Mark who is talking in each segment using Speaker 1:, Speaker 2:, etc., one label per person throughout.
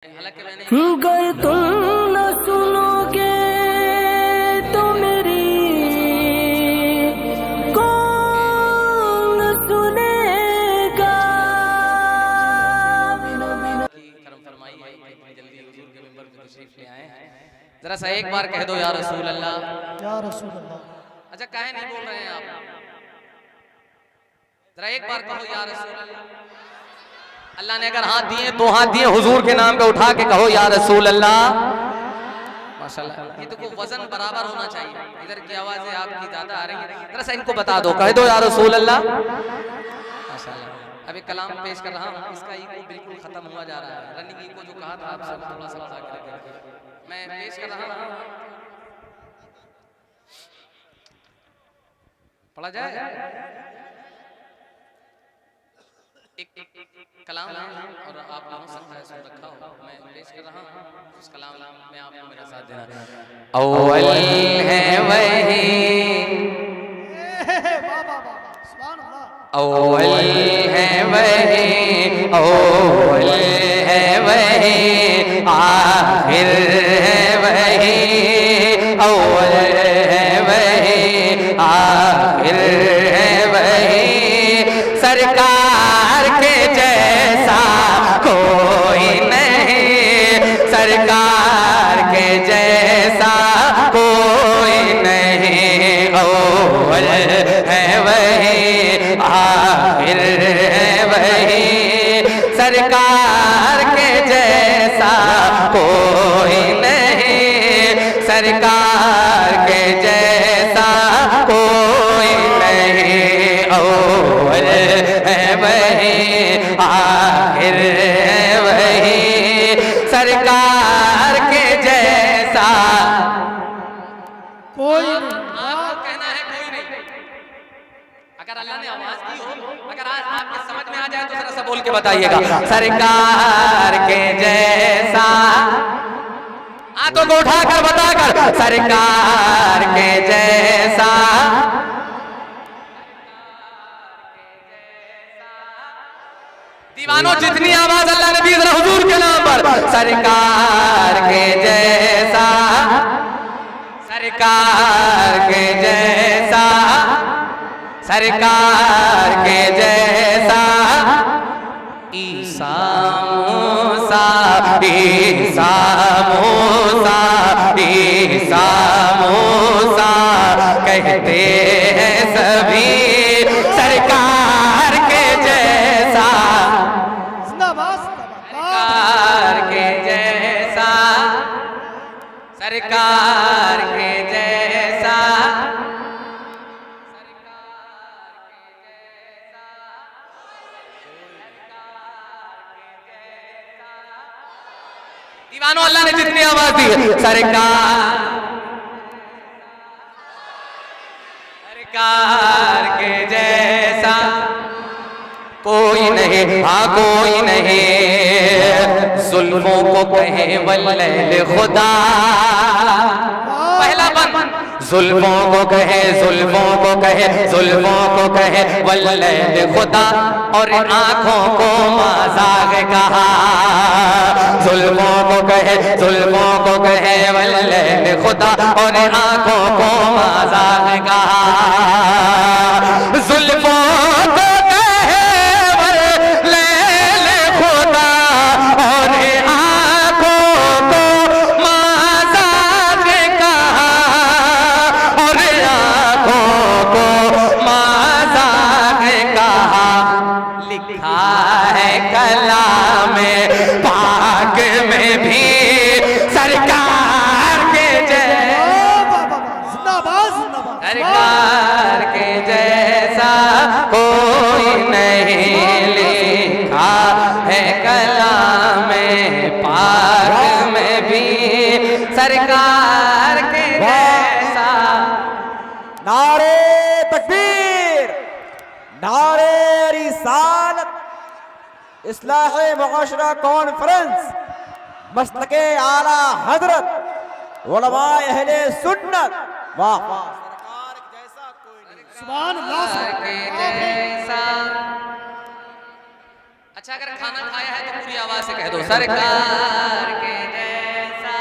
Speaker 1: अगर तुम न सुनोगे तो मेरी कौन सुनेगा। करम फरमाइए कि जल्दी हुजूर के मिंबर पे तशरीफ ले आए। जरा सा एक बार कह दो या रसूल अल्लाह,
Speaker 2: या रसूल अल्लाह।
Speaker 1: अच्छा काहे नहीं बोल रहे हैं आप? जरा एक बार कहो या रसूल अल्लाह। अल्लाह ने अगर हाथ दिए तो हाथ दिए, हुजूर के नाम पे उठा के कहो या रसूल अल्लाह। माशाल्लाह, ये तो कोई वजन बराबर होना चाहिए। इधर की आवाजें आपकी ज्यादा आ रही है, जरा सा इनको बता दो, कह दो या रसूल अल्लाह। माशाल्लाह, अभी कलाम पेश कर रहा हूँ, इसका ईको बिल्कुल खत्म हुआ जा रहा है। रनिंग ईको जो कहा था आप सब थोड़ा सा बता के मैं पेश कर रहा हूँ, पढ़ा जाए। एक कलाम है और आप लोगों सकता है सुन रखा हो, मैं पेश कर रहा हूँ उस कलाम में, आप मेरा साथ देना। अव्वल है वही, अव्वल है वही, अव्वल है वही, आखिर है वही, अव्वल है वही, आखिर है वही, सरकार के जैसा कोई नहीं, सरकार के जैसा कोई नहीं, अव्वल है वही, आखिर है वही, सरकार के जैसा कोई नहीं, सरकार के जैसा कोई नहीं, अव्वल है वही, आखिर है वही, सरकार के जैसा कोई नहीं। आपको कहना है कोई नहीं। अगर अल्लाह ने आवाज दी हो, अगर आज आपके समझ में आ जाए तो जरा सा बोल के बताइएगा, सरकार के जैसा। हाथों को उठाकर बताकर, सरकार के जैसा, दीवानों जितनी आवाज अल्लाह ने दी जरा हुजूर के नाम पर, सरकार के जैसा, सरकार के जैसा, सरकार के जैसा, ईसा मूसा, ईसा मूसा, ईसा मूसा कहते हैं सभी, सरकार के जैसा, सरकार के जैसा, सरकार के जैसा, दीवानों अल्लाह ने जितनी आवाज दी, सरकार, सरकार के जैसा कोई नहीं, हाँ कोई नहीं, जुल्मों को कहे वल्लैल खुदा, पहला बंद, जुल्मों को कहे, जुल्मों को कहे, जुल्मों को कहे वल्लैल खुदा, और आंखों को माज़ाग कहा, जुल्मों को कहे, जुल्मों को कहे वल्लैल खुदा, और आंखों को माज़ाग कहा, जुल्मों को कहे वल्लैल खुदा, और आंखों को माज़ाग कहा, और आंखों को माज़ाग कहा, लिखा है कलाम पाक में भी, सरकार के सरकार के जैसा कोई नहीं, लिखा है कलाम पाक में भी, सरकार के जैसा।
Speaker 2: नारे तकबीर, नारे रिसालत, इस्लाह मुआशरा कॉन्फ्रेंस, मसलके आला हजरत, उलमाए अहले सुन्नत, वाह वाह, सरकार जैसा कोई नहीं, सुभान अल्लाह,
Speaker 1: के जैसा। अच्छा अगर खाना खाया है तो पूरी आवाज से कह दो सरकार के जैसा।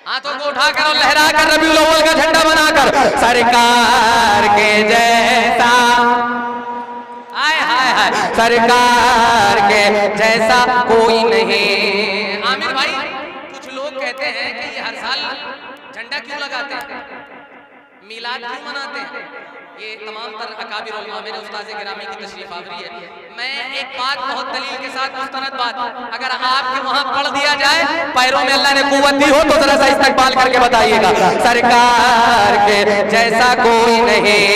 Speaker 1: हाथों को उठा कर और लहरा कर रबीउल अव्वल का झंडा बनाकर सरकार के जैसा, हाय हाय हाय, सरकार के जैसा कोई नहीं। आमिर भाई कुछ लोग कहते हैं कि ये हर साल झंडा क्यों लगाते हैं, मिलाद क्यों मनाते हैं, ये तमाम तर अकाबिर उलमा मेरे उस्ताद गिरामी की तशरीफ आवरी है। मैं एक बात बहुत दलील के साथ मुस्तनद बात अगर आपके वहां पढ़ दिया जाए, पैरों में अल्लाह ने कुव्वत दी हो तो जरा सा इस्तकबाल करके बताइएगा सरकार के जैसा कोई नहीं,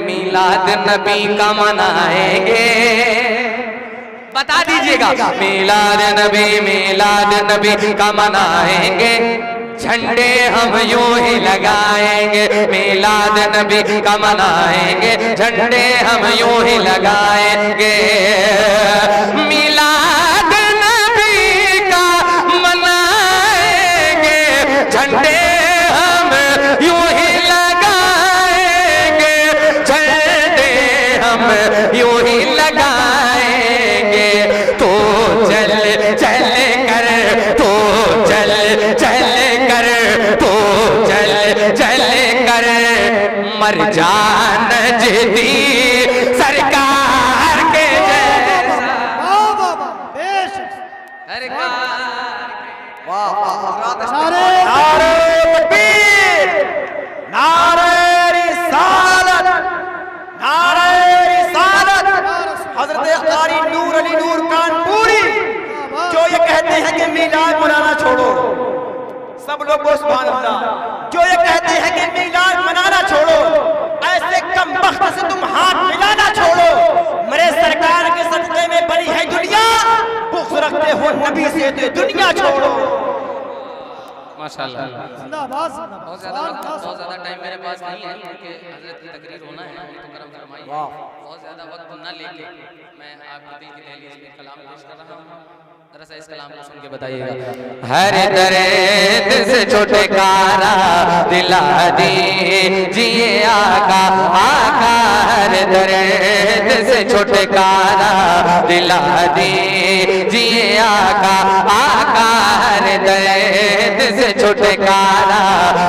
Speaker 1: मिलाद नबी का मनाएंगे, बता दीजिएगा मिलाद नबी का मनाएंगे, झंडे हम यूं ही लगाएंगे, मिलाद नबी का मनाएंगे, झंडे हम यूं ही लगाएंगे, मिलाद नबी का मनाएंगे, झंडे हम यूं ही लगाएंगे, झंडे हम यूं ही लगाएंगे, तो चल चल कर, तो चल चल तो चल चल कर मर जान जदी सरकार के जैसा।
Speaker 2: नारे तकबीर, नारे रिसालत, नारे रिसालत। हजरत कारी नूर अली नूर कानपुरी जो ये कहते हैं कि मिलाद मनाना छोड़ो, सब लोग को सुभान अल्लाह, जो ये कहते हैं कि मिलाद मनाना छोड़ो, ऐसे कमबख्त से तुम हाथ मिलाना छोड़ो, मेरे सरकार के सदक़े में बनी है दुनिया, बुग़्ज़ रखते हो नबी से तो दुनिया छोड़ो।
Speaker 1: माशाअल्लाह जिंदाबाद। बहुत ज़्यादा टाइम मेरे पास नहीं है क्योंकि हजरत की तकरीर होना है, तो करम फरमाइए, बहुत ज़्यादा वक्त न लेके मैं आपके दिल की दहलीज में कलाम पेश कर रहा हूँ, जरा सा इस कलाम को सुन के बताइएगा। हर दर्द से छुटकारा दिला दीजिए आका, आका हर दर्द से छुटकारा दिला दीजिए आका, आका हर दर्द से छुटकारा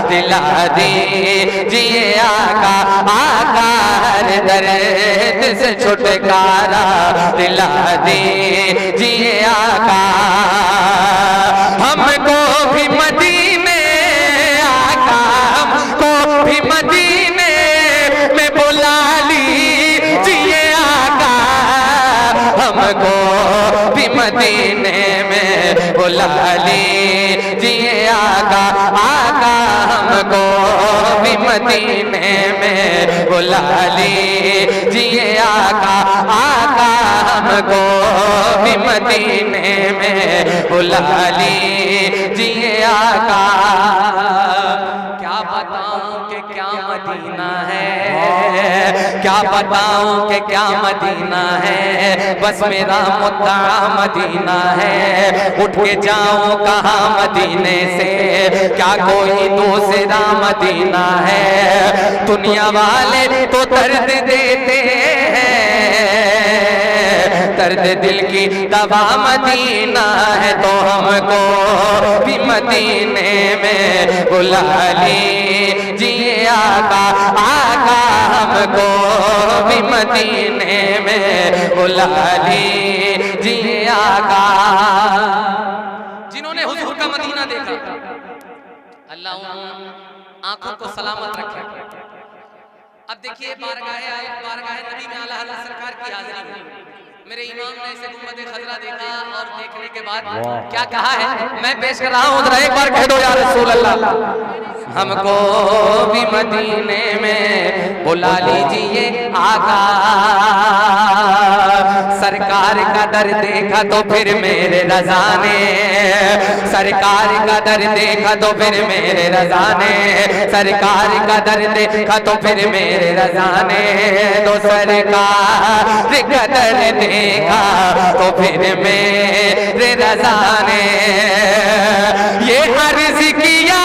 Speaker 1: दिला दीजिए आका, आका हर दर्द से छुटकारा दिला दीजिए आका, हमको भी मदीने आका, हमको भी मदीने में बुला लीजिए आका, हमको भी मदीने में बुला लीजिए आका, आका हमको भी मदीने में बुला लीजिए आका, आका हमको भी मदीने में बुला लीजिए आका। क्या बताऊं कि क्या मदीना है, क्या बताऊं कि क्या मदीना है, बस मेरा मुद्दा मदीना है, उठ के जाऊं कहाँ मदीने से, क्या कोई दूसरा मदीना है, दुनिया वाले तो दर्द देते हैं, दर्द दिल की दवा मदीना है, तो हमको भी मदीने में बुला लीजिए आका, आका हमको भी मदीने में बुला लीजिए आका। जिन्होंने हुजूर का मदीना देखा अल्लाह उन आंखों को सलामत रखे। अब देखिए बारगाह नबी में आला हज़रत सरकार की हाजिरी हुई, मेरे इमाम ने इसे गुंबद खजरा देखा और देखने के बाद क्या कहा है मैं पेश कर रहा हूँ, जरा एक बार कह दो या रसूल अल्लाह। हमको भी मदीने में बुला लीजिए आका, सरकार का दर देखा तो फिर मेरे रज़ा ने, सरकार का दर देखा तो फिर मेरे रज़ा ने, सरकार का दर देखा तो फिर मेरे रज़ा ने, तो सरकार का दर देखा तो फिर मेरे रज़ा ने, ये अर्ज़ किया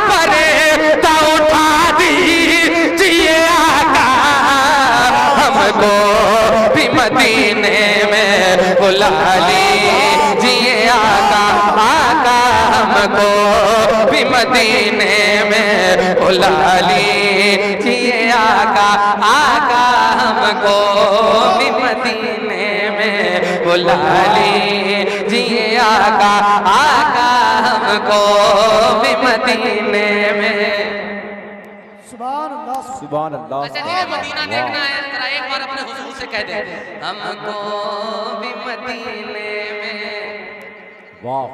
Speaker 1: पर उठा दीजिए मदीने में बुला लीजिए आका, आका हमको भी मदीने में बुला लीजिए आका, आका हमको भी मदीने में बुला लीजिए आका, आका हमको भी मदीने में।
Speaker 2: सुभान अल्लाह।
Speaker 1: अच्छा जिन्हें मदीना देखना है जरा एक बार अपने हुजूर से कह दे, हमको भी मदीने में,
Speaker 2: वाह,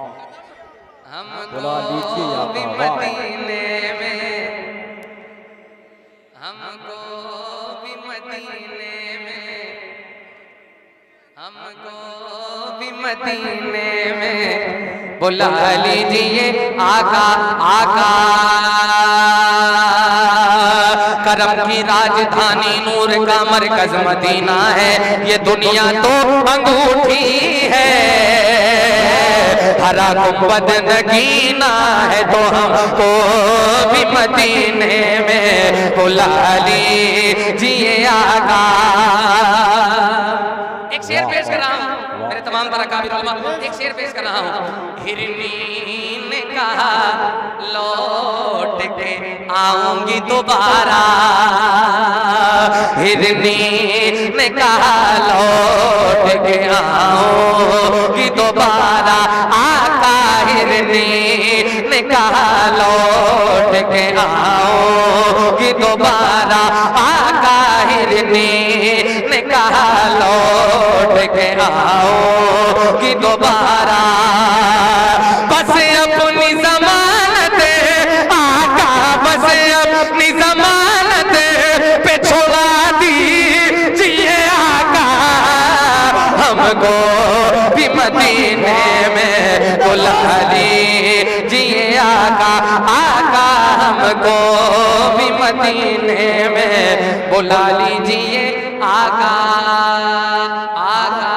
Speaker 1: हमको भी मदीने में, हमको भी मदीने में, हमको भी मदीने में बुला लीजिए आका, आका। करम की राजधानी नूर का मरकज मदीना है, ये दुनिया तो अंगूठी है, हरा गुंबद नगीना है, तो हमको भी मदीने में बुला लीजिए आका। एक शेर पेश कर रहा हूँ मेरे तमाम बरकाबिर उलमा, एक शेर पेश कर रहा हूँ। हिरनी ने कहा लौट के आऊंगी दोबारा, हिरनी ने कहा लौट के आऊंगी दोबारा, आका हिरनी ने कहा लौट के आऊंगी दोबारा, आका हिरनी ने कहा लौट के आओगी दोबारा। बस अपनी जमानत आका, बस अपनी जमानत पे छोड़ा दीजिए आका, हमको भी मदीने में बुला लीजिए आका, आका हमको भी मदीने में बुला लीजिए आका, आका,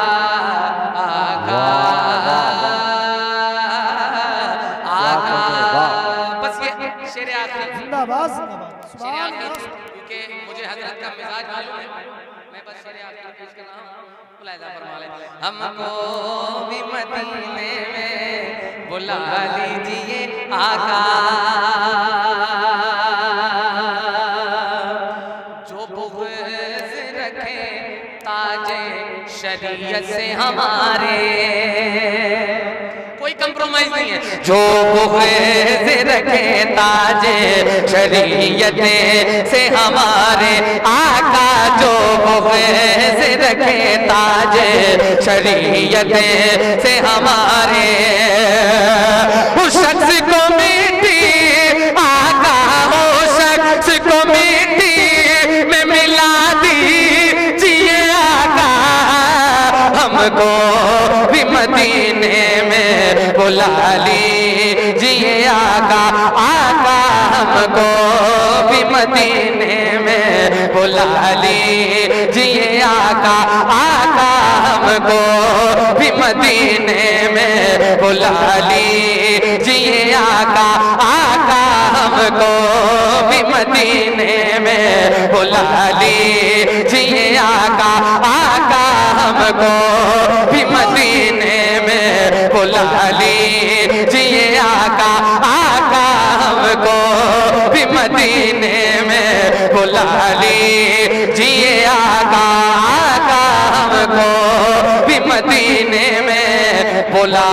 Speaker 1: आका, आका। बस ये शेर आखिरी, शेर आखिरी, क्योंकि मुझे हजरत का मिजाज मालूम है, मैं बस शेर आखिरी पेश कर रहा हूँ। मुलाहिजा फरमा ले, हमको भी मदीने में बुला लीजिए आका, शरीयत से हमारे कोई कंप्रोमाइज नहीं है, जो बुग़्ज़ रखे ताजे शरीयत से हमारे आका, जो बुग़्ज़ रखे ताजे शरीयत से हमारे, उस शख्स को मिट्टी आका, उस शख्स को मिट्टी में मिला दीजिए आका, हमको भी मदीने में बुला लीजिए आका, आका हमको भी मदीने में बुला लीजिए आका, आका हमको भी मदीने में बुला लीजिए आका, आका हमको भी मदीने में बुला लीजिए आका, आका हमको भी मदीने में बुला लीजिए आका, आका हमको भी मदीने में बुला लीजिए आका, आका हमको भी मदीने में बुला